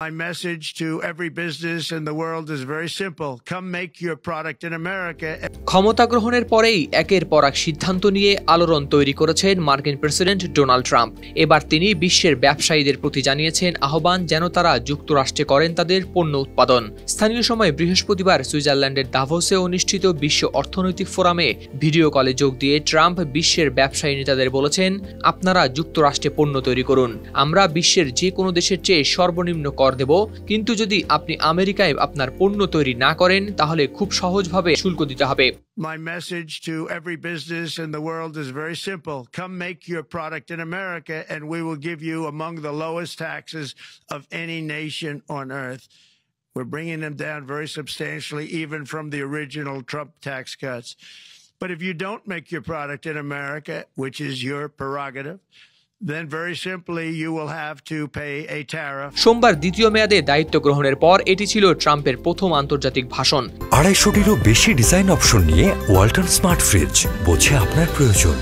My message to every business in the world is very simple. Come make your product in America. ক্ষমতা গ্রহণের পরেই একের পর এক সিদ্ধান্ত নিয়ে আলোড়ন তৈরি করেছেন মার্কিন প্রেসিডেন্ট ডোনাল্ড ট্রাম্প। এবার তিনি বিশ্বের ব্যবসায়ীদের প্রতি জানিয়েছেন আহ্বান যেন তারা যুক্তরাষ্ট্রে করেন তাদের পণ্য উৎপাদন। স্থানীয় সময় বৃহস্পতিবার সুইজারল্যান্ডের দাভোসে অনুষ্ঠিত বিশ্ব অর্থনৈতিক ফোরামে ভিডিও কলে যোগ দিয়ে ট্রাম্প বিশ্বের ব্যবসায়ী নেতাদের বলেছেন, আপনারা যুক্তরাষ্ট্রে পণ্য তৈরি করুন। আমরা বিশ্বের যে কোনো দেশের চেয়ে সর্বনিম্ন কর দেব, কিন্তু যদি আপনি আমেরিকায় আপনার পণ্য তৈরি না করেন তাহলে খুব সহজভাবে শুল্ক দিতে হবে। My message to every business in the world is very simple. Come make your product in America and we will give you among the lowest taxes of any nation on earth. We're bringing them down very substantially, even from the original Trump tax cuts. But if you don't make your product in America, which is your prerogative, then very simply you will have to pay a tariff. সোমবার দ্বিতীয় মেয়াদে দায়িত্ব গ্রহণের পর এটি ছিল ট্রাম্পের প্রথম আন্তর্জাতিক ভাষণ। 250-টিরও বেশি ডিজাইন অপশন নিয়ে ওয়ালটন স্মার্ট ফ্রিজ, বোঝে আপনার প্রয়োজন।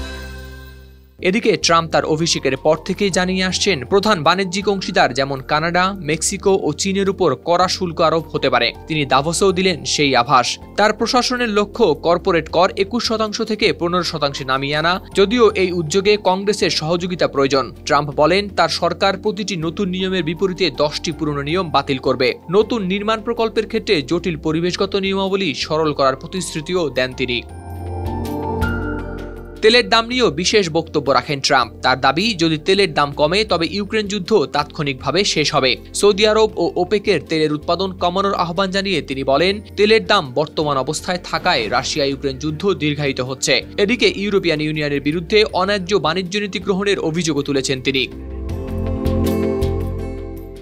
এদিকে ট্রাম্প তার অভিষেকের পর থেকেই জানিয়ে আসছেন প্রধান বাণিজ্যিক অংশীদার যেমন কানাডা, মেক্সিকো ও চীনের উপর কড়া শুল্ক আরোপ হতে পারে। তিনি দাভোসেও দিলেন সেই আভাস। তার প্রশাসনের লক্ষ্য কর্পোরেট কর 21% থেকে 15% নামিয়ে আনা, যদিও এই উদ্যোগে কংগ্রেসের সহযোগিতা প্রয়োজন। ট্রাম্প বলেন তার সরকার প্রতিটি নতুন নিয়মের বিপরীতে 10টি পুরনো নিয়ম বাতিল করবে। নতুন নির্মাণ প্রকল্পের ক্ষেত্রে জটিল পরিবেশগত নিয়মাবলী সরল করার প্রতিশ্রুতিও দেন তিনি। তেলের দাম নিয়েও বিশেষ বক্তব্য রাখেন ট্রাম্প। তার দাবি, যদি তেলের দাম কমে তবে ইউক্রেন যুদ্ধ তাৎক্ষণিকভাবে শেষ হবে। সৌদি আরব ও ওপেকের তেলের উৎপাদন কমানোর আহ্বান জানিয়ে তিনি বলেন, তেলের দাম বর্তমান অবস্থায় থাকায় রাশিয়া ইউক্রেন যুদ্ধ দীর্ঘায়িত হচ্ছে। এদিকে ইউরোপিয়ান ইউনিয়নের বিরুদ্ধে অন্যায্য বাণিজ্য নীতি গ্রহণের অভিযোগও তুলেছেন তিনি।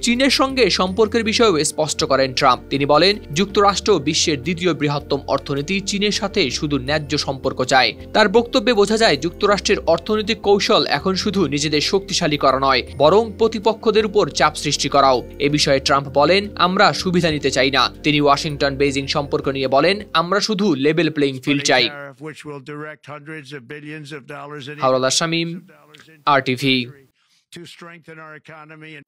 চীনের সঙ্গে সম্পর্কের বিষয়েও স্পষ্ট করেন ট্রাম্প। তিনি বলেন, যুক্তরাষ্ট্র বিশ্বের দ্বিতীয় বৃহত্তম অর্থনীতি, চীনের সাথে শুধু ন্যায্য সম্পর্ক চায়। তার বক্তব্যে বোঝা যায় যুক্তরাষ্ট্রের অর্থনৈতিক কৌশল এখন শুধু নিজেদের শক্তিশালী করা নয়, বরং প্রতিপক্ষদের উপর চাপ সৃষ্টি করাও। এ বিষয়ে ট্রাম্প বলেন, আমরা সুবিধা নিতে চাই না। তিনি ওয়াশিংটন বেইজিং সম্পর্ক নিয়ে বলেন, আমরা শুধু লেভেল প্লেইং ফিল্ড চাই। $100 Howlader Shamim, RTV। to strengthen our economy and